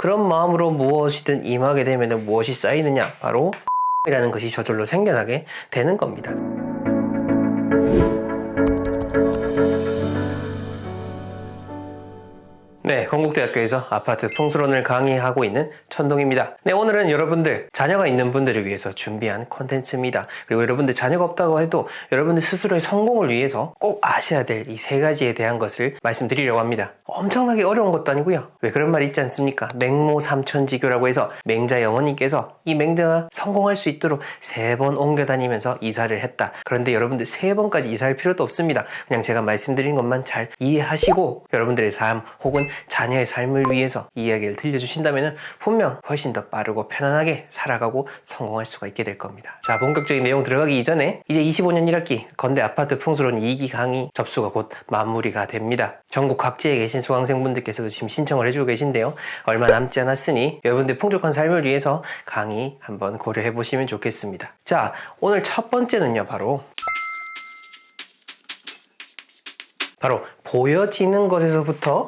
그런 마음으로 무엇이든 임하게 되면 무엇이 쌓이느냐? 바로 이라는 것이 저절로 생겨나게 되는 겁니다. 네, 건국대학교에서 아파트 풍수론을 강의하고 있는 천동입니다. 네, 오늘은 여러분들 자녀가 있는 분들을 위해서 준비한 콘텐츠입니다. 그리고 여러분들 자녀가 없다고 해도 여러분들 스스로의 성공을 위해서 꼭 아셔야 될 이 세 가지에 대한 것을 말씀드리려고 합니다. 엄청나게 어려운 것도 아니고요. 왜 그런 말 있지 않습니까? 맹모 삼천지교라고 해서 맹자의 어머니께서 이 맹자가 성공할 수 있도록 3번 옮겨 다니면서 이사를 했다. 그런데 여러분들 3번까지 이사할 필요도 없습니다. 그냥 제가 말씀드린 것만 잘 이해하시고 여러분들의 삶 혹은 자녀의 삶을 위해서 이 이야기를 들려주신다면 분명 훨씬 더 빠르고 편안하게 살아가고 성공할 수가 있게 될 겁니다. 자, 본격적인 내용 들어가기 이전에 이제 25년 1학기 건대 아파트 풍수론 2기 강의 접수가 곧 마무리가 됩니다. 전국 각지에 계신 수강생분들께서도 지금 신청을 해주고 계신데요. 얼마 남지 않았으니 여러분들 풍족한 삶을 위해서 강의 한번 고려해 보시면 좋겠습니다. 자, 오늘 첫 번째는요, 바로 보여지는 것에서부터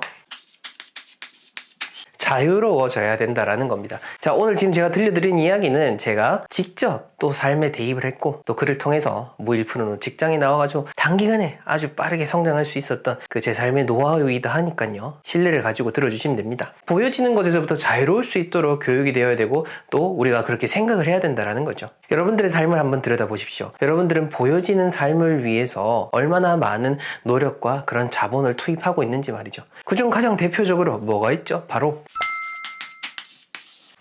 자유로워져야 된다라는 겁니다. 자, 오늘 지금 제가 들려드린 이야기는 제가 직접 또 삶에 대입을 했고 또 그를 통해서 무일푼으로 직장에 나와가지고 단기간에 아주 빠르게 성장할 수 있었던 그 제 삶의 노하우이기도 하니까요. 신뢰를 가지고 들어주시면 됩니다. 보여지는 것에서부터 자유로울 수 있도록 교육이 되어야 되고 또 우리가 그렇게 생각을 해야 된다라는 거죠. 여러분들의 삶을 한번 들여다보십시오. 여러분들은 보여지는 삶을 위해서 얼마나 많은 노력과 그런 자본을 투입하고 있는지 말이죠. 그중 가장 대표적으로 뭐가 있죠? 바로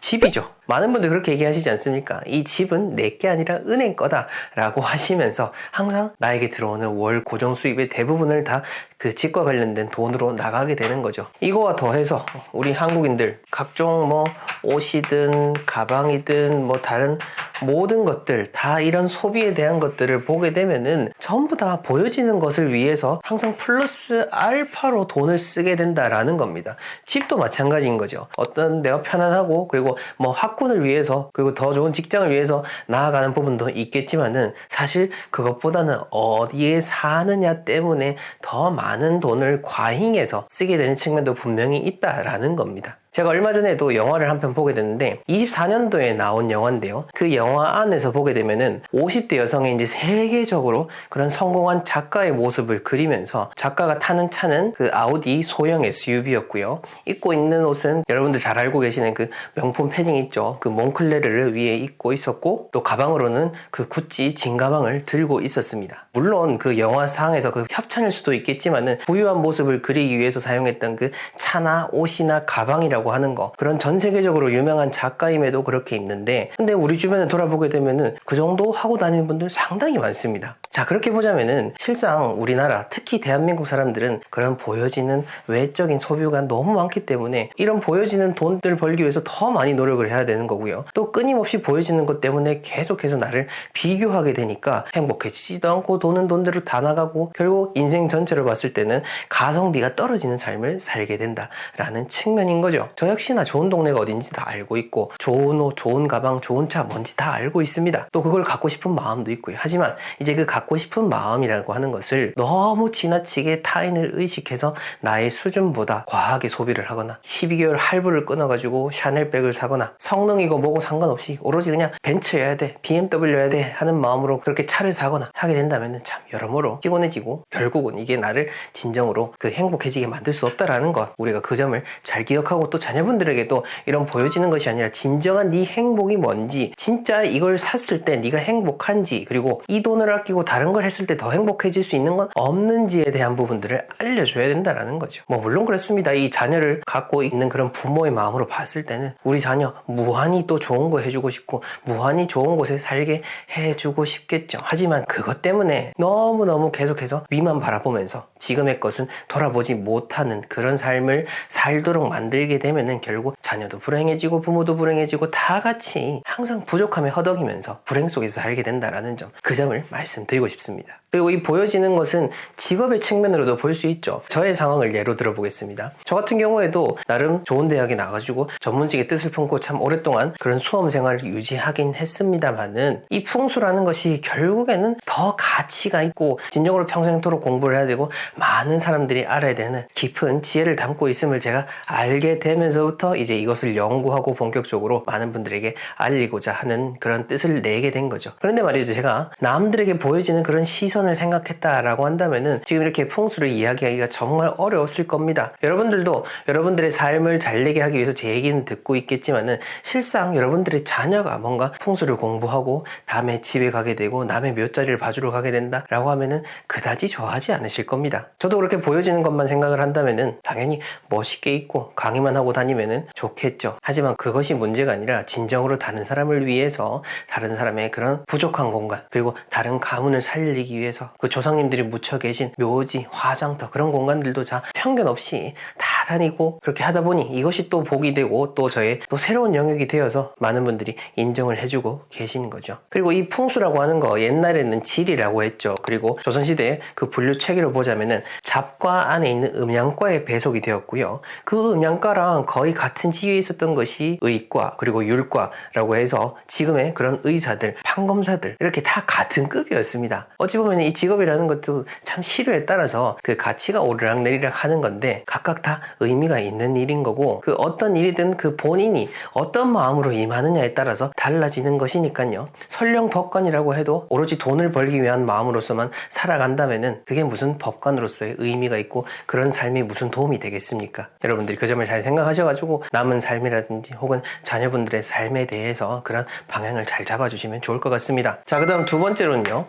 집이죠. 많은 분들 그렇게 얘기하시지 않습니까? 이 집은 내게 아니라 은행 거다 라고 하시면서 항상 나에게 들어오는 월 고정 수입의 대부분을 다 그 집과 관련된 돈으로 나가게 되는 거죠. 이거와 더해서 우리 한국인들 각종 뭐 옷이든 가방이든 뭐 다른 모든 것들 다 이런 소비에 대한 것들을 보게 되면은 전부 다 보여지는 것을 위해서 항상 플러스 알파로 돈을 쓰게 된다라는 겁니다. 집도 마찬가지인 거죠. 어떤 내가 편안하고 그리고 뭐 학군을 위해서 그리고 더 좋은 직장을 위해서 나아가는 부분도 있겠지만은 사실 그것보다는 어디에 사느냐 때문에 더 많은 돈을 과잉해서 쓰게 되는 측면도 분명히 있다라는 겁니다. 제가 얼마 전에도 영화를 한 편 보게 됐는데 24년도에 나온 영화인데요. 그 영화 안에서 보게 되면은 50대 여성의 이제 세계적으로 그런 성공한 작가의 모습을 그리면서 작가가 타는 차는 그 아우디 소형 SUV였고요. 입고 있는 옷은 여러분들 잘 알고 계시는 그 명품 패딩 있죠. 그 몽클레르를 위에 입고 있었고 또 가방으로는 그 구찌 진 가방을 들고 있었습니다. 물론 그 영화상에서 그 협찬일 수도 있겠지만은 부유한 모습을 그리기 위해서 사용했던 그 차나 옷이나 가방이라고 하는 거 그런 전 세계적으로 유명한 작가임에도 그렇게 입는데 근데 우리 주변에 돌아보게 되면은 그 정도 하고 다니는 분들 상당히 많습니다. 자, 그렇게 보자면은 실상 우리나라 특히 대한민국 사람들은 그런 보여지는 외적인 소비가 너무 많기 때문에 이런 보여지는 돈들 벌기 위해서 더 많이 노력을 해야 되는 거고요. 또 끊임없이 보여지는 것 때문에 계속해서 나를 비교하게 되니까 행복해지지도 않고 돈은 돈대로 다 나가고 결국 인생 전체를 봤을 때는 가성비가 떨어지는 삶을 살게 된다라는 측면인 거죠. 저 역시나 좋은 동네가 어딘지 다 알고 있고 좋은 옷, 좋은 가방, 좋은 차 뭔지 다 알고 있습니다. 또 그걸 갖고 싶은 마음도 있고요. 하지만 이제 그 갖고 싶은 마음이라고 하는 것을 너무 지나치게 타인을 의식해서 나의 수준보다 과하게 소비를 하거나 12개월 할부를 끊어가지고 샤넬백을 사거나 성능이고 뭐고 상관없이 오로지 그냥 벤츠여야 돼, BMW여야 돼 하는 마음으로 그렇게 차를 사거나 하게 된다면 참 여러모로 피곤해지고 결국은 이게 나를 진정으로 그 행복해지게 만들 수 없다라는 것 우리가 그 점을 잘 기억하고 또 자녀분들에게도 이런 보여지는 것이 아니라 진정한 네 행복이 뭔지 진짜 이걸 샀을 때 네가 행복한지 그리고 이 돈을 아끼고 다른 걸 했을 때 더 행복해질 수 있는 건 없는지에 대한 부분들을 알려줘야 된다는 거죠. 뭐 물론 그렇습니다. 이 자녀를 갖고 있는 그런 부모의 마음으로 봤을 때는 우리 자녀 무한히 또 좋은 거 해주고 싶고 무한히 좋은 곳에 살게 해주고 싶겠죠. 하지만 그것 때문에 너무너무 계속해서 위만 바라보면서 지금의 것은 돌아보지 못하는 그런 삶을 살도록 만들게 되면은 결국 자녀도 불행해지고 부모도 불행해지고 다 같이 항상 부족함에 허덕이면서 불행 속에서 살게 된다라는 점 그 점을 말씀드리고 드리고 싶습니다. 그리고 이 보여지는 것은 직업의 측면으로도 볼 수 있죠. 저의 상황을 예로 들어보겠습니다. 저 같은 경우에도 나름 좋은 대학에 나가지고 전문직의 뜻을 품고 참 오랫동안 그런 수험 생활을 유지하긴 했습니다만은 이 풍수라는 것이 결국에는 더 가치가 있고 진정으로 평생토록 공부를 해야 되고 많은 사람들이 알아야 되는 깊은 지혜를 담고 있음을 제가 알게 되면서부터 이제 이것을 연구하고 본격적으로 많은 분들에게 알리고자 하는 그런 뜻을 내게 된 거죠. 그런데 말이죠, 제가 남들에게 보여지는 그런 시선을 생각했다라고 한다면은 지금 이렇게 풍수를 이야기하기가 정말 어려웠을 겁니다. 여러분들도 여러분들의 삶을 잘 내게 하기 위해서 제 얘기는 듣고 있겠지만은 실상 여러분들의 자녀가 뭔가 풍수를 공부하고 다음에 집에 가게 되고 남의 묘자리를 봐주러 가게 된다라고 하면은 그다지 좋아하지 않으실 겁니다. 저도 그렇게 보여지는 것만 생각을 한다면은 당연히 멋있게 입고 강의만 하고 다니면은 좋겠죠. 하지만 그것이 문제가 아니라 진정으로 다른 사람을 위해서 다른 사람의 그런 부족한 공간 그리고 다른 가문을 살리기 위해서 그 조상님들이 묻혀 계신 묘지, 화장터 그런 공간들도 다 편견 없이 다 다니고 그렇게 하다 보니 이것이 또 복이 되고 또 저의 또 새로운 영역이 되어서 많은 분들이 인정을 해주고 계시는 거죠. 그리고 이 풍수라고 하는 거 옛날에는 질이라고 했죠. 그리고 조선시대의 그 분류 체계를 보자면은 잡과 안에 있는 음양과에 배속이 되었고요. 그 음양과랑 거의 같은 지위에 있었던 것이 의과 그리고 율과라고 해서 지금의 그런 의사들, 판검사들 이렇게 다 같은 급이었습니다. 어찌 보면 이 직업이라는 것도 참 시류에 따라서 그 가치가 오르락내리락 하는 건데 각각 다 의미가 있는 일인 거고 그 어떤 일이든 그 본인이 어떤 마음으로 임하느냐에 따라서 달라지는 것이니까요. 설령 법관이라고 해도 오로지 돈을 벌기 위한 마음으로서만 살아간다면은 그게 무슨 법관으로서의 의미가 있고 그런 삶이 무슨 도움이 되겠습니까? 여러분들이 그 점을 잘 생각하셔가지고 남은 삶이라든지 혹은 자녀분들의 삶에 대해서 그런 방향을 잘 잡아주시면 좋을 것 같습니다. 자, 그 다음 두 번째로는요.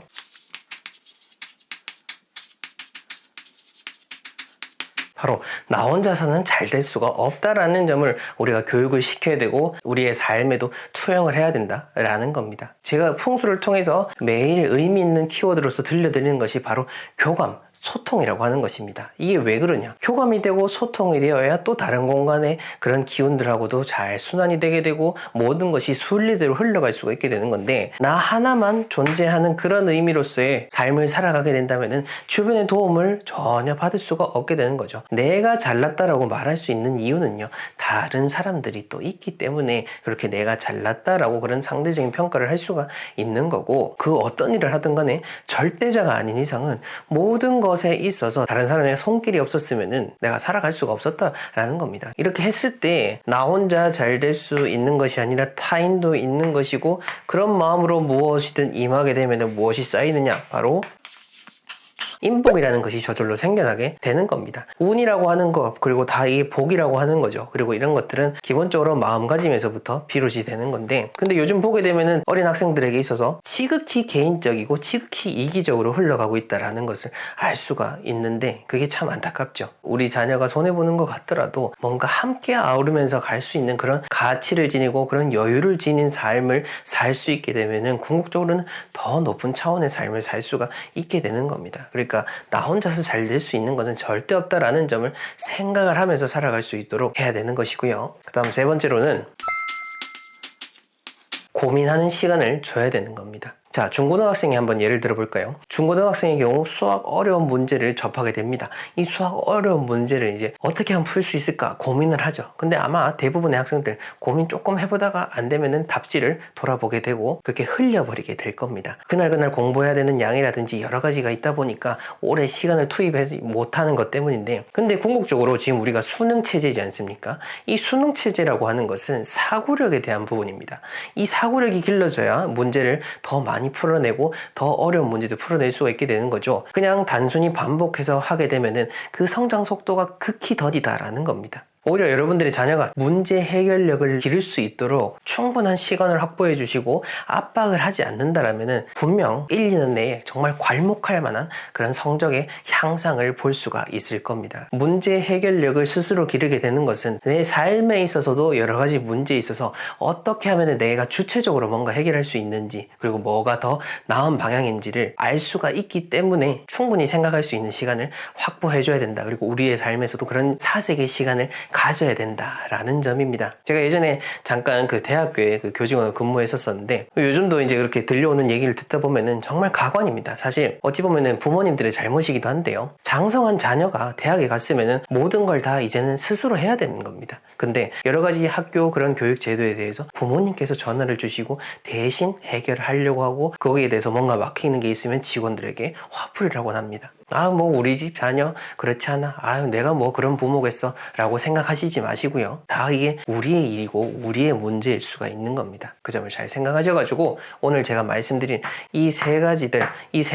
바로 나 혼자서는 잘 될 수가 없다라는 점을 우리가 교육을 시켜야 되고 우리의 삶에도 투영을 해야 된다라는 겁니다. 제가 풍수를 통해서 매일 의미 있는 키워드로서 들려드리는 것이 바로 교감, 소통이라고 하는 것입니다. 이게 왜 그러냐? 교감이 되고 소통이 되어야 또 다른 공간의 그런 기운들하고도 잘 순환이 되게 되고 모든 것이 순리대로 흘러갈 수가 있게 되는 건데 나 하나만 존재하는 그런 의미로서의 삶을 살아가게 된다면은 주변의 도움을 전혀 받을 수가 없게 되는 거죠. 내가 잘났다라고 말할 수 있는 이유는요. 다른 사람들이 또 있기 때문에 그렇게 내가 잘났다라고 그런 상대적인 평가를 할 수가 있는 거고 그 어떤 일을 하든 간에 절대자가 아닌 이상은 모든 것에 있어서 다른 사람의 손길이 없었으면은 내가 살아갈 수가 없었다라는 겁니다. 이렇게 했을 때 나 혼자 잘 될 수 있는 것이 아니라 타인도 있는 것이고 그런 마음으로 무엇이든 임하게 되면 무엇이 쌓이느냐? 바로 인복이라는 것이 저절로 생겨나게 되는 겁니다. 운이라고 하는 것 그리고 다 이게 복이라고 하는 거죠. 그리고 이런 것들은 기본적으로 마음가짐에서부터 비롯이 되는 건데 근데 요즘 보게 되면은 어린 학생들에게 있어서 지극히 개인적이고 지극히 이기적으로 흘러가고 있다라는 것을 알 수가 있는데 그게 참 안타깝죠. 우리 자녀가 손해보는 것 같더라도 뭔가 함께 아우르면서 갈 수 있는 그런 가치를 지니고 그런 여유를 지닌 삶을 살 수 있게 되면은 궁극적으로는 더 높은 차원의 삶을 살 수가 있게 되는 겁니다. 그러니까 나 혼자서 잘 될 수 있는 것은 절대 없다라는 점을 생각을 하면서 살아갈 수 있도록 해야 되는 것이고요. 그 다음 세 번째로는 고민하는 시간을 줘야 되는 겁니다. 자, 중고등학생이 한번 예를 들어볼까요? 중고등학생의 경우 수학 어려운 문제를 접하게 됩니다. 이 수학 어려운 문제를 이제 어떻게 하면 풀 수 있을까 고민을 하죠. 근데 아마 대부분의 학생들 고민 조금 해보다가 안 되면은 답지를 돌아보게 되고 그렇게 흘려버리게 될 겁니다. 그날 공부해야 되는 양이라든지 여러 가지가 있다 보니까 오래 시간을 투입하지 못하는 것 때문인데 근데 궁극적으로 지금 우리가 수능 체제이지 않습니까? 이 수능 체제라고 하는 것은 사고력에 대한 부분입니다. 이 사고력이 길러져야 문제를 더 많이 풀어내고 더 어려운 문제도 풀어낼 수가 있게 되는 거죠. 그냥 단순히 반복해서 하게 되면은 그 성장 속도가 극히 더디다라는 겁니다. 오히려 여러분들의 자녀가 문제 해결력을 기를 수 있도록 충분한 시간을 확보해 주시고 압박을 하지 않는다라면은 분명 1, 2년 내에 정말 괄목할 만한 그런 성적의 향상을 볼 수가 있을 겁니다. 문제 해결력을 스스로 기르게 되는 것은 내 삶에 있어서도 여러 가지 문제에 있어서 어떻게 하면 내가 주체적으로 뭔가 해결할 수 있는지 그리고 뭐가 더 나은 방향인지를 알 수가 있기 때문에 충분히 생각할 수 있는 시간을 확보해 줘야 된다. 그리고 우리의 삶에서도 그런 사색의 시간을 가져야 된다라는 점입니다. 제가 예전에 잠깐 그 대학교에 그 교직원으로 근무했었었는데 요즘도 이제 그렇게 들려오는 얘기를 듣다 보면은 정말 가관입니다. 사실 어찌 보면은 부모님들의 잘못이기도 한데요. 장성한 자녀가 대학에 갔으면은 모든 걸 다 이제는 스스로 해야 되는 겁니다. 근데 여러 가지 학교 그런 교육 제도에 대해서 부모님께서 전화를 주시고 대신 해결을 하려고 하고 거기에 대해서 뭔가 막히는 게 있으면 직원들에게 화풀이를 하곤 합니다. 뭐 우리 집 자녀 그렇지 않아. 내가 뭐 그런 부모겠어 라고 생각하시지 마시고요. 다 이게 우리의 일이고 우리의 문제일 수가 있는 겁니다. 그 점을 잘 생각하셔가지고 오늘 제가 말씀드린 이 세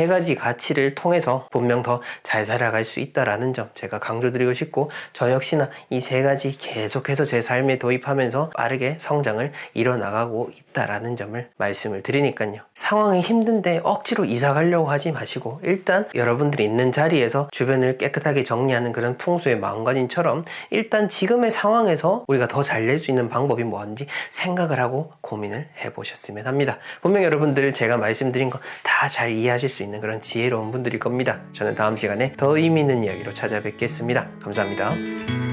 가지 가치를 통해서 분명 더 잘 살아갈 수 있다라는 점 제가 강조드리고 싶고, 저 역시나 이 세 가지 계속해서 제 삶에 도입하면서 빠르게 성장을 이뤄나가고 있다라는 점을 말씀을 드리니까요. 상황이 힘든데 억지로 이사 가려고 하지 마시고 일단 여러분들이 있는 자리에서 주변을 깨끗하게 정리하는 그런 풍수의 마음가짐처럼 일단 지금의 상황에서 우리가 더 잘 낼 수 있는 방법이 뭔지 생각을 하고 고민을 해보셨으면 합니다. 분명 여러분들 제가 말씀드린 거 다 잘 이해하실 수 있는 그런 지혜로운 분들일 겁니다. 저는 다음 시간에 더 의미 있는 이야기로 찾아뵙겠습니다. 감사합니다.